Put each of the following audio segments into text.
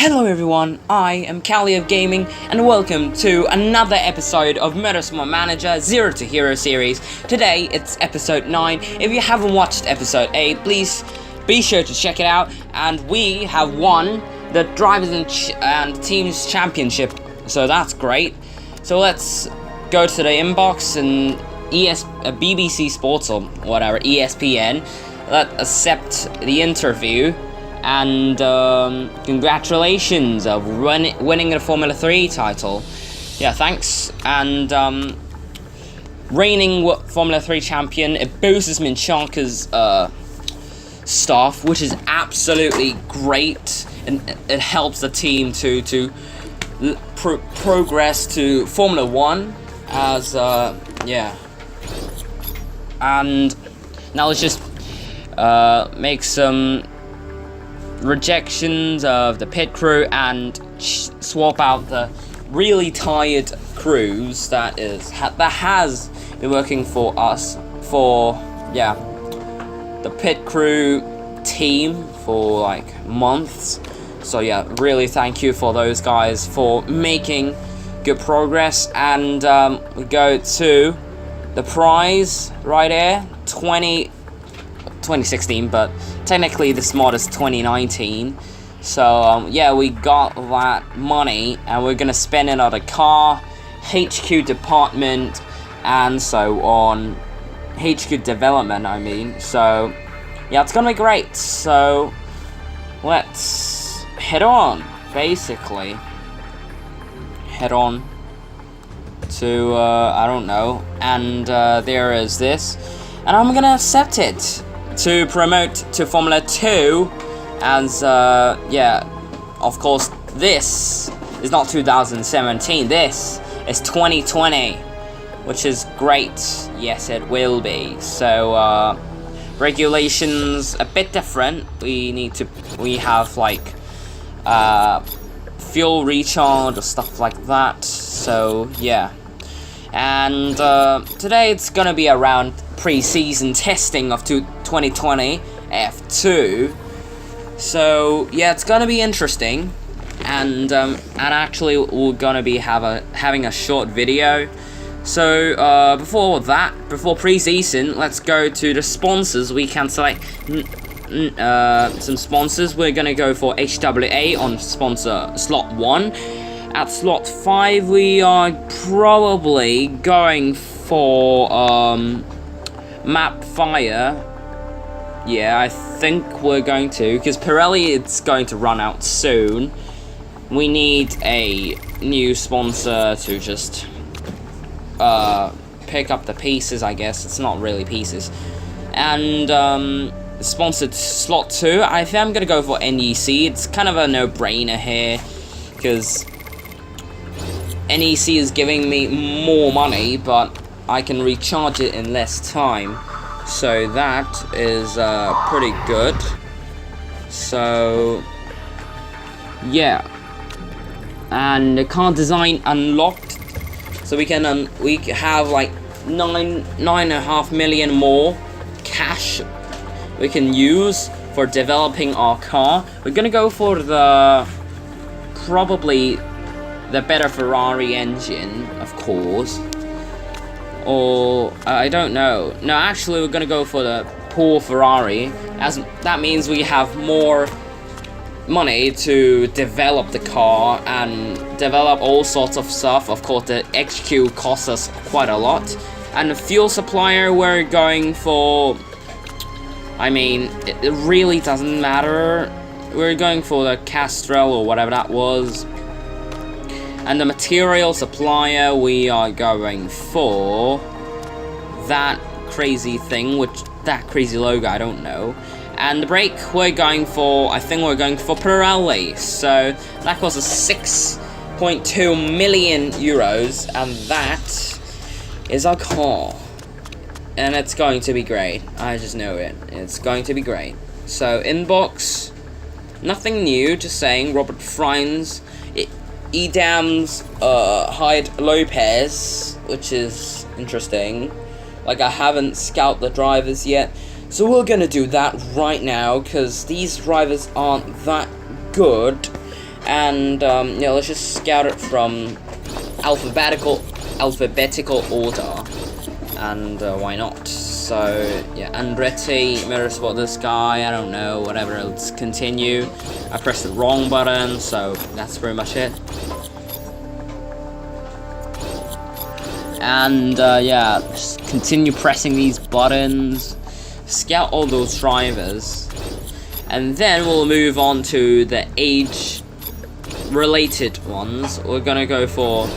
Hello everyone, I am Callie of Gaming, and welcome to another episode of Motorsport Manager 0 to Hero series. Today, it's episode 9. If you haven't watched episode 8, please be sure to check it out. And we have won the Drivers and Teams Championship, so that's great. So let's go to the inbox and BBC Sports or whatever, ESPN. Let's accept the interview. And congratulations of winning the Formula 3 title. Yeah, thanks. And reigning Formula 3 champion, it boosts Minchaka's stuff, which is absolutely great, and it helps the team to progress to Formula 1 as yeah. And now let's just make some rejections of the pit crew and swap out the really tired crews that has been working for us for the pit crew team for like months. So yeah, really thank you for those guys for making good progress. And we go to the prize right here, 2016, but technically this mod is 2019. So yeah, we got that money and we're gonna spend it on a car, HQ department, and so on. HQ development, I mean. So yeah, it's gonna be great. So let's head on, basically. Head on to I don't know. And there is this, and I'm gonna accept it to promote to Formula 2 as yeah, of course this is not 2017, this is 2020, which is great. Yes, it will be. So regulations a bit different. We have like fuel recharge or stuff like that. So yeah. And today it's gonna be around pre-season testing of 2020 F2. So yeah, it's gonna be interesting. And actually we're gonna be having a short video. So before pre-season, let's go to the sponsors. We can select some sponsors. We're gonna go for HWA on sponsor slot 1. At slot 5, we are probably going for Map Fire. Yeah, I think we're going to, because Pirelli it's going to run out soon. We need a new sponsor to just pick up the pieces, I guess. It's not really pieces. And sponsored slot 2, I think I'm gonna go for NEC. It's kind of a no-brainer here, because NEC is giving me more money, but I can recharge it in less time. So that is pretty good. So yeah. And the car design unlocked. So we can have like 9.5 million more cash we can use for developing our car. We're gonna go for probably the better Ferrari engine, of course. Or I don't know. No, actually we're gonna go for the poor Ferrari, as that means we have more money to develop the car and develop all sorts of stuff. Of course the HQ costs us quite a lot. And the fuel supplier we're going for, I mean, it really doesn't matter. We're going for the Castrol or whatever that was. And the material supplier, we are going for that crazy thing, that crazy logo, I don't know. And the brake, I think we're going for Pirelli. So that costs us 6.2 million euros, and that is our car. And it's going to be great. I just know it. It's going to be great. So inbox, nothing new, just saying Robert Frines, Edam's Hyde Lopez, which is interesting. Like, I haven't scouted the drivers yet, so we're gonna do that right now, because these drivers aren't that good. And yeah, let's just scout it from alphabetical order, and why not? So yeah, Andretti, Motorsport, this guy, I don't know, whatever. Let's continue. I pressed the wrong button, so that's pretty much it. And yeah, just continue pressing these buttons, scout all those drivers, and then we'll move on to the age related ones. We're gonna go for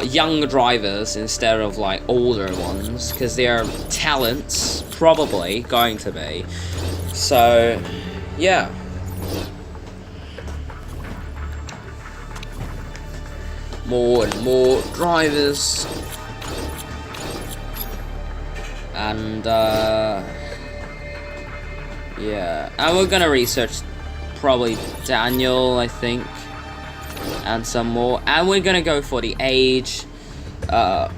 younger drivers instead of like older ones, because their talents probably going to be. So yeah, more and more drivers, and yeah, and we're gonna research probably Daniel, I think, and some more, and we're gonna go for the age, the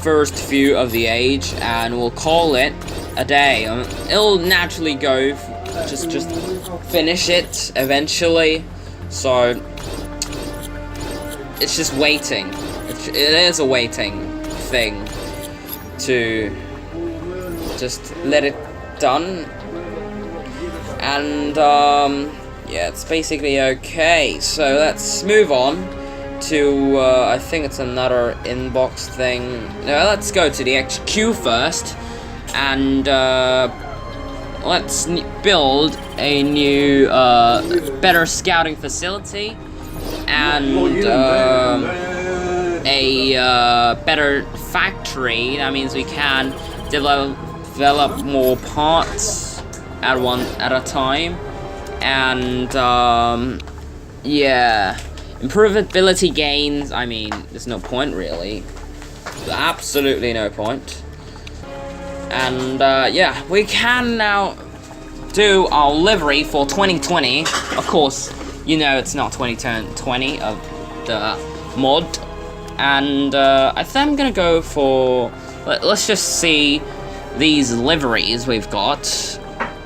first few of the age, and we'll call it a day. It'll naturally go, just finish it eventually, so it's just waiting. It is a waiting thing to just let it done. And yeah, it's basically okay. So let's move on to I think it's another inbox thing. No, let's go to the HQ first, and let's build a new better scouting facility, and a better factory. That means we can develop more parts at a time, and yeah, improvability gains. I mean, there's no point really, absolutely no point. And yeah, we can now do our livery for 2020. Of course, you know it's not 2020 of the mod, and I think I'm gonna go for, let's just see these liveries we've got.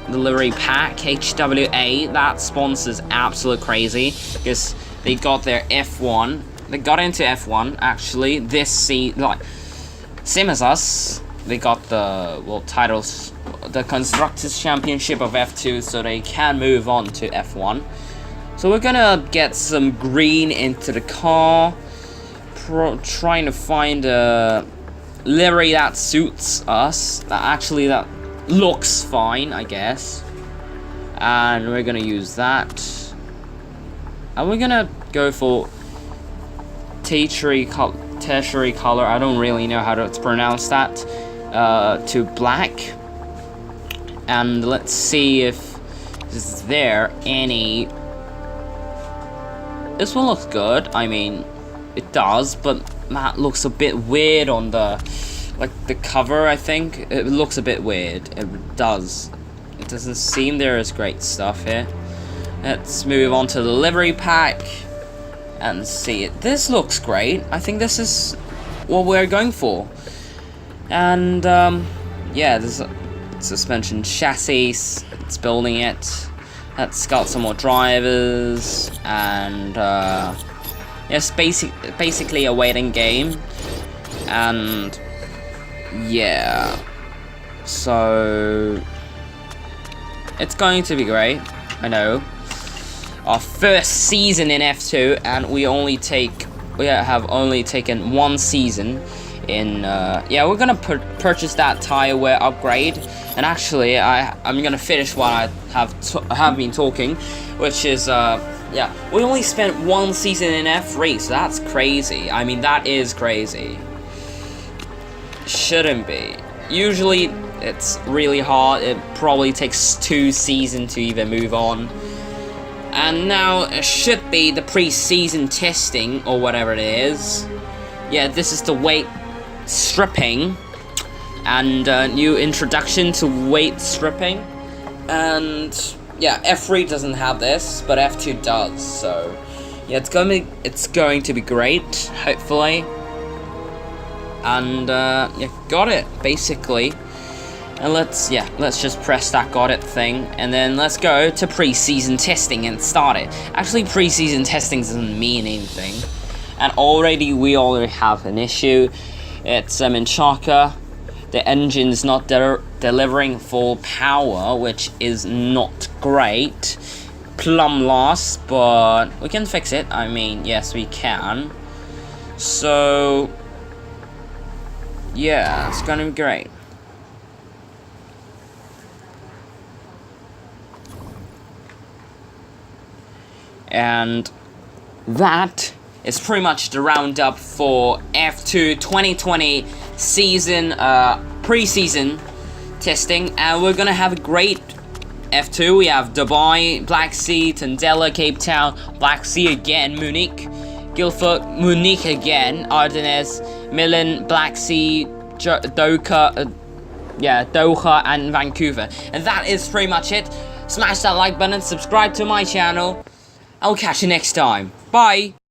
The livery pack, HWA, that sponsors absolute crazy, because they got their F1, they got into F1 actually this season, like same as us. They got the titles, the Constructors Championship of F2, so they can move on to F1. So we're gonna get some green into the car, trying to find a livery that suits us, that looks fine, I guess. And we're gonna use that. And we're gonna go for tertiary color, I don't really know how to pronounce that, to black. And let's see if is there any. This one looks good. I mean, it does, but that looks a bit weird on the cover. I think it looks a bit weird. It does. It doesn't seem there is great stuff here. Let's move on to the livery pack and see it. This looks great. I think this is what we're going for. And yeah, there's a suspension chassis. It's building it. Let's got some more drivers, and yes, basically a waiting game. And yeah, so it's going to be great. I know, our first season in F2, and we have only taken one season in. Yeah, we're gonna purchase that tire wear upgrade, and actually I'm gonna finish what I have been talking, which is yeah, we only spent one season in F3, so that's crazy. I mean, that is crazy. Shouldn't be. Usually it's really hard. It probably takes 2 seasons to even move on. And now it should be the pre-season testing or whatever it is. Yeah, this is the weight stripping, and new introduction to weight stripping. And yeah, F3 doesn't have this, but F2 does. So yeah, it's going to be great, hopefully. And yeah, got it basically. And let's just press that got it thing, and then let's go to pre-season testing and start it. Actually, pre-season testing doesn't mean anything, and we already have an issue. It's Menchaca. The engine's not delivering full power, which is not great. Plum loss, but we can fix it. I mean, yes, we can. So yeah, it's gonna be great. And that is pretty much the roundup for F2 2020 season, pre-season testing, and we're gonna have a great F2. We have Dubai, Black Sea, Tondela, Cape Town, Black Sea again, Munich, Guildford, Munich again, Ardennes, Milan, Black Sea, Doha, Doha, and Vancouver. And that is pretty much it. Smash that like button, subscribe to my channel. I'll catch you next time. Bye!